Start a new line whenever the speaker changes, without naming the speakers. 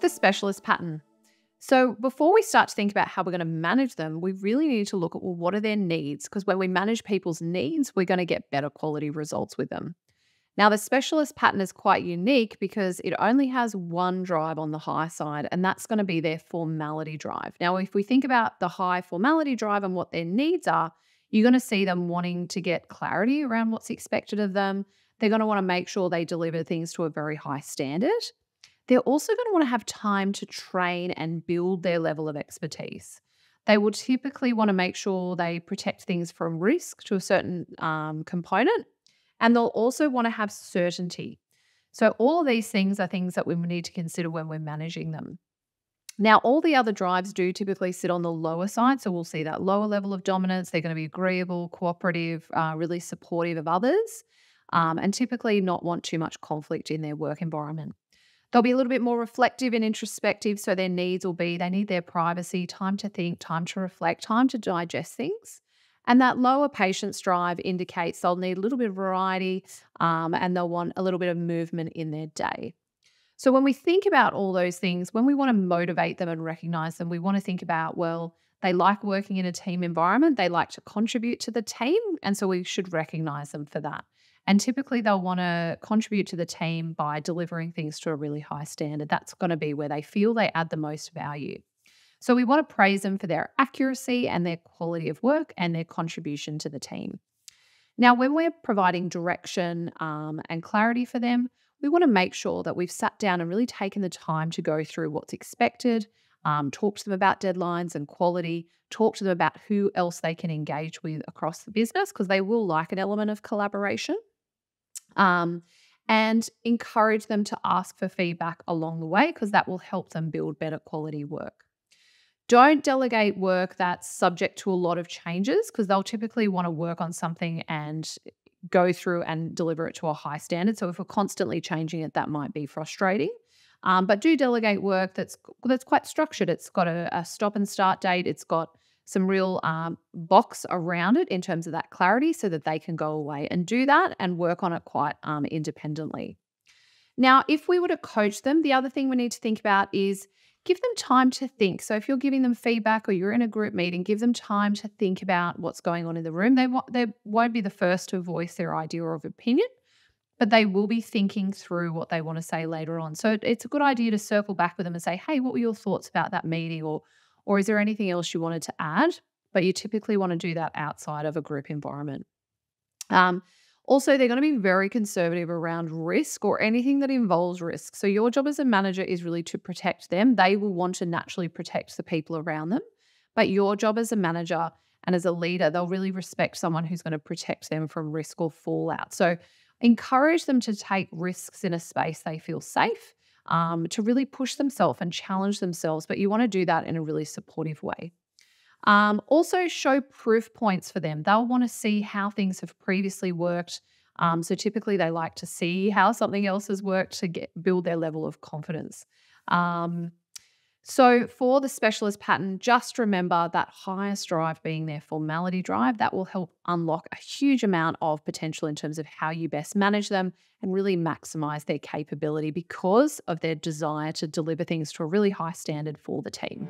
The specialist pattern. So before we start to think about how we're going to manage them, we really need to look at, well, what are their needs? Because when we manage people's needs, we're going to get better quality results with them. Now, the specialist pattern is quite unique because it only has one drive on the high side, and that's going to be their formality drive. Now, if we think about the high formality drive and what their needs are, you're going to see them wanting to get clarity around what's expected of them. They're going to want to make sure they deliver things to a very high standard. They're also going to want to have time to train and build their level of expertise. They will typically want to make sure they protect things from risk to a certain component, and they'll also want to have certainty. So all of these things are things that we need to consider when we're managing them. Now, all the other drives do typically sit on the lower side, so we'll see that lower level of dominance. They're going to be agreeable, cooperative, really supportive of others, and typically not want too much conflict in their work environment. They'll be a little bit more reflective and introspective, so their needs will be they need their privacy, time to think, time to reflect, time to digest things. And that lower patience drive indicates they'll need a little bit of variety and they'll want a little bit of movement in their day. So when we think about all those things, when we want to motivate them and recognize them, we want to think about, well, they like working in a team environment, they like to contribute to the team, and so we should recognize them for that. And typically they'll want to contribute to the team by delivering things to a really high standard. That's going to be where they feel they add the most value. So we want to praise them for their accuracy and their quality of work and their contribution to the team. Now, when we're providing direction and clarity for them, we want to make sure that we've sat down and really taken the time to go through what's expected, talk to them about deadlines and quality, talk to them about who else they can engage with across the business because they will like an element of collaboration. And encourage them to ask for feedback along the way because that will help them build better quality work. Don't delegate work that's subject to a lot of changes because they'll typically want to work on something and go through and deliver it to a high standard. So if we're constantly changing it, that might be frustrating. But do delegate work that's quite structured. It's got a stop and start date. It's got some real box around it in terms of that clarity so that they can go away and do that and work on it quite independently. Now, if we were to coach them, the other thing we need to think about is give them time to think. So if you're giving them feedback or you're in a group meeting, give them time to think about what's going on in the room. They won't be the first to voice their idea or opinion, but they will be thinking through what they want to say later on. So it's a good idea to circle back with them and say, hey, what were your thoughts about that meeting? Or is there anything else you wanted to add? But you typically want to do that outside of a group environment. Also, they're going to be very conservative around risk or anything that involves risk. So your job as a manager is really to protect them. They will want to naturally protect the people around them. But your job as a manager and as a leader, they'll really respect someone who's going to protect them from risk or fallout. So encourage them to take risks in a space they feel safe. To really push themselves and challenge themselves, but you want to do that in a really supportive way. Also show proof points for them. They'll want to see how things have previously worked. So typically they like to see how something else has worked to build their level of confidence. So for the specialist pattern, just remember that highest drive being their formality drive. That will help unlock a huge amount of potential in terms of how you best manage them and really maximize their capability because of their desire to deliver things to a really high standard for the team.